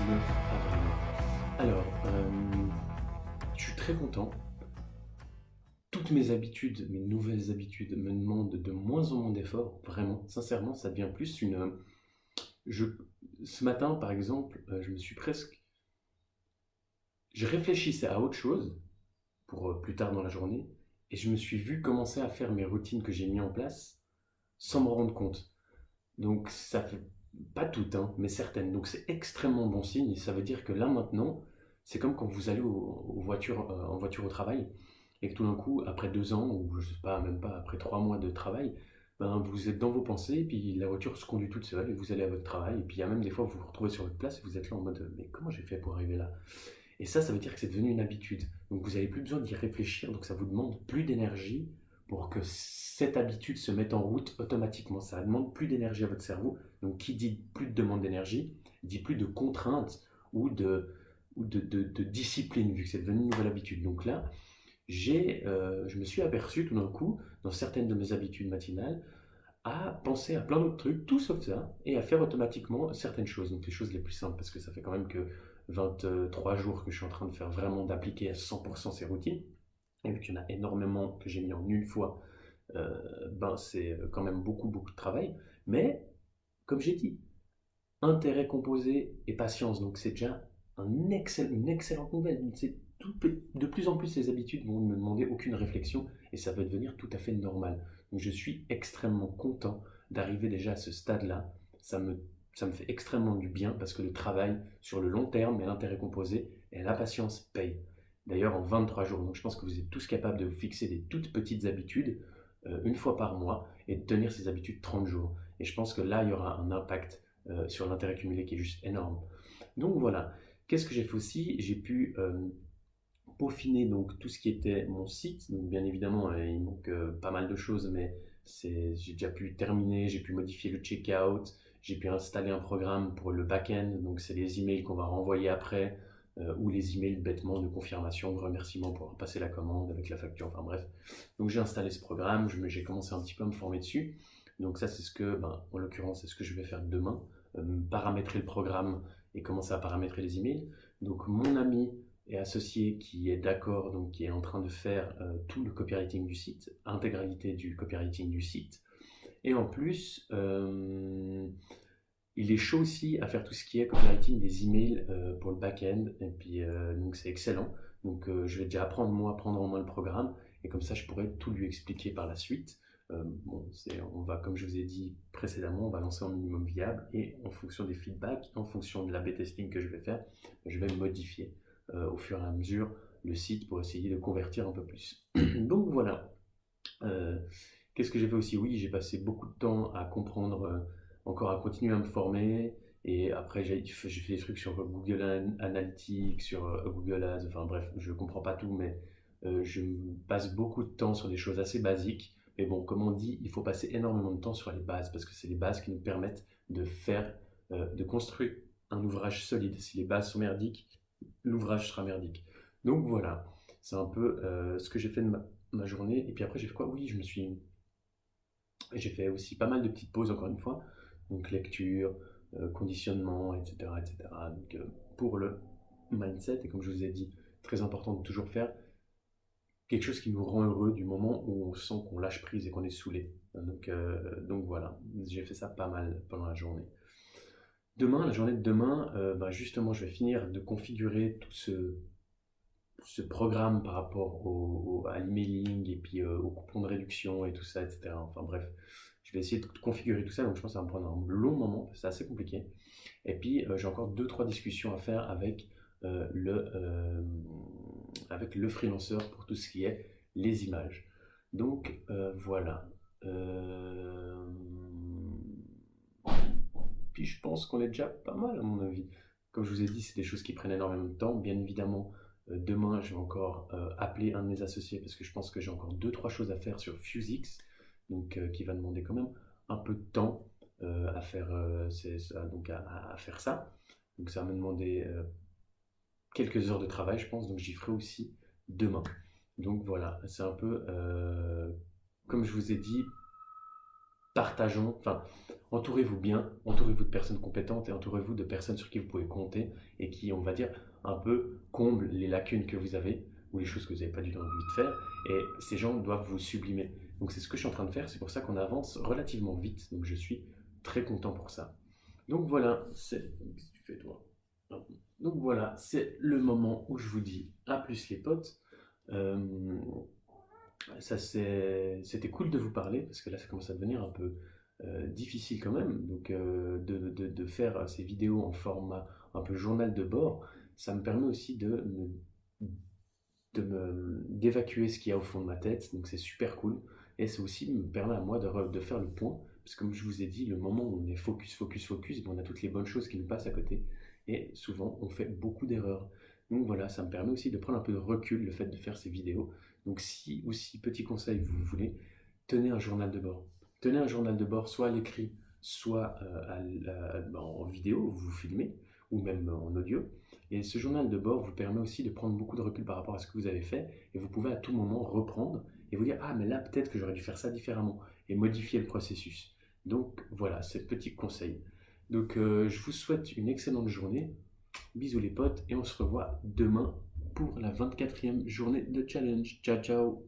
9 avril. Alors, je suis très content. Toutes mes habitudes, mes nouvelles habitudes me demandent de moins en moins d'efforts. Vraiment, sincèrement, ça devient plus une... Je, ce matin, par exemple, je me suis presque... Je réfléchissais à autre chose pour plus tard dans la journée et je me suis vu commencer à faire mes routines que j'ai mis en place sans me rendre compte. Donc ça fait pas toutes, hein, mais certaines. Donc c'est extrêmement bon signe. Ça veut dire que là maintenant, c'est comme quand vous allez en voiture au travail et que tout d'un coup, après 2 ans ou je sais pas, même pas après 3 mois de travail, ben, vous êtes dans vos pensées et puis la voiture se conduit toute seule et vous allez à votre travail. Et puis il y a même des fois vous vous retrouvez sur votre place et vous êtes là en mode mais comment j'ai fait pour arriver là? Et ça veut dire que c'est devenu une habitude. Donc vous n'avez plus besoin d'y réfléchir, donc ça vous demande plus d'énergie pour que cette habitude se mette en route automatiquement. Ça demande plus d'énergie à votre cerveau. Donc qui dit plus de demande d'énergie, dit plus de contraintes ou de discipline, vu que c'est devenu une nouvelle habitude. Donc là, je me suis aperçu tout d'un coup, dans certaines de mes habitudes matinales, à penser à plein d'autres trucs, tout sauf ça, et à faire automatiquement certaines choses. Donc les choses les plus simples, parce que ça fait quand même que 23 jours que je suis en train de faire vraiment, d'appliquer à 100% ces routines, et vu qu'il y en a énormément que j'ai mis en une fois, ben c'est quand même beaucoup de travail. Mais, comme j'ai dit, intérêt composé et patience, donc c'est déjà une excellente nouvelle. De plus en plus, ces habitudes vont ne me demander aucune réflexion et ça va devenir tout à fait normal. Donc je suis extrêmement content d'arriver déjà à ce stade-là. Ça me fait extrêmement du bien parce que le travail sur le long terme et l'intérêt composé et la patience payent. D'ailleurs en 23 jours. Donc je pense que vous êtes tous capables de vous fixer des toutes petites habitudes une fois par mois et de tenir ces habitudes 30 jours. Et je pense que là, il y aura un impact sur l'intérêt cumulé qui est juste énorme. Donc voilà. Qu'est-ce que j'ai fait aussi? J'ai pu peaufiner donc tout ce qui était mon site. Donc bien évidemment, il manque pas mal de choses, mais j'ai déjà pu terminer, j'ai pu modifier le checkout, j'ai pu installer un programme pour le back-end, donc c'est les emails qu'on va renvoyer après, ou les emails bêtement de confirmation, de remerciement pour avoir passé la commande avec la facture, enfin bref. Donc j'ai installé ce programme, j'ai commencé un petit peu à me former dessus. Donc ça c'est en l'occurrence, c'est ce que je vais faire demain, paramétrer le programme et commencer à paramétrer les emails. Donc mon ami et associé qui est d'accord, donc qui est en train de faire tout le copywriting du site, intégralité du copywriting du site. Et en plus, il est chaud aussi à faire tout ce qui est copywriting des emails pour le back-end. Et puis, donc c'est excellent. Donc je vais déjà apprendre moi, prendre en main le programme. Et comme ça, je pourrais tout lui expliquer par la suite. On va, comme je vous ai dit précédemment, on va lancer en minimum viable. Et en fonction des feedbacks, en fonction de l'A/B testing que je vais faire, je vais modifier au fur et à mesure le site pour essayer de convertir un peu plus. Donc voilà. Euh, Qu'est-ce que j'ai fait aussi? Oui, j'ai passé beaucoup de temps à comprendre, encore à continuer à me former. Et après, j'ai fait des trucs sur Google Analytics, sur Google Ads, enfin bref, je ne comprends pas tout, mais je passe beaucoup de temps sur des choses assez basiques. Mais bon, comme on dit, il faut passer énormément de temps sur les bases, parce que c'est les bases qui nous permettent de construire un ouvrage solide. Si les bases sont merdiques, l'ouvrage sera merdique. Donc voilà, c'est un peu ce que j'ai fait de ma journée. Et puis après, j'ai fait quoi? Oui, j'ai fait aussi pas mal de petites pauses, encore une fois. Donc lecture, conditionnement, etc. etc. Donc, pour le mindset, et comme je vous ai dit, très important de toujours faire quelque chose qui nous rend heureux du moment où on sent qu'on lâche prise et qu'on est saoulé. Donc voilà, j'ai fait ça pas mal pendant la journée. Demain, la journée de demain, justement, je vais finir de configurer tout ce programme par rapport à l'emailing et puis aux coupons de réduction et tout ça, etc. Enfin bref, je vais essayer de configurer tout ça, donc je pense que ça va me prendre un long moment, c'est assez compliqué. Et puis j'ai encore 2-3 discussions à faire avec le freelanceur pour tout ce qui est les images. Donc voilà. Euh, Puis je pense qu'on est déjà pas mal à mon avis. Comme je vous ai dit, c'est des choses qui prennent énormément de temps. Bien évidemment, demain, je vais encore appeler un de mes associés parce que je pense que j'ai encore 2-3 choses à faire sur FuseX, donc qui va demander quand même un peu de temps à faire, à faire ça. Donc ça va me demander quelques heures de travail, je pense, donc j'y ferai aussi demain. Donc voilà, c'est un peu, comme je vous ai dit, partageons, enfin, Entourez-vous bien, entourez-vous de personnes compétentes et entourez-vous de personnes sur qui vous pouvez compter et qui, on va dire, un peu comblent les lacunes que vous avez ou les choses que vous n'avez pas du tout envie de faire. Et ces gens doivent vous sublimer. Donc c'est ce que je suis en train de faire, c'est pour ça qu'on avance relativement vite. Donc je suis très content pour ça. Donc voilà, c'est... Qu'est-ce que tu fais toi? Donc voilà, c'est le moment où je vous dis à plus les potes. Euh, C'était cool de vous parler parce que là ça commence à devenir un peu difficile quand même. Donc de faire ces vidéos en format un peu journal de bord, ça me permet aussi d'évacuer ce qu'il y a au fond de ma tête. Donc c'est super cool. Et ça aussi me permet à moi de faire le point. Parce que comme je vous ai dit, le moment où on est focus, focus, focus, ben, on a toutes les bonnes choses qui nous passent à côté. Et souvent, on fait beaucoup d'erreurs. Donc voilà, ça me permet aussi de prendre un peu de recul, le fait de faire ces vidéos. Donc si aussi, petit conseil, vous voulez, tenez un journal de bord. Tenez un journal de bord, soit à l'écrit, soit en vidéo, vous vous filmez, ou même en audio. Et ce journal de bord vous permet aussi de prendre beaucoup de recul par rapport à ce que vous avez fait, et vous pouvez à tout moment reprendre et vous dire, ah mais là peut-être que j'aurais dû faire ça différemment, et modifier le processus. Donc voilà, c'est petit conseil. Donc je vous souhaite une excellente journée. Bisous les potes et on se revoit demain pour la 24e journée de challenge. Ciao ciao.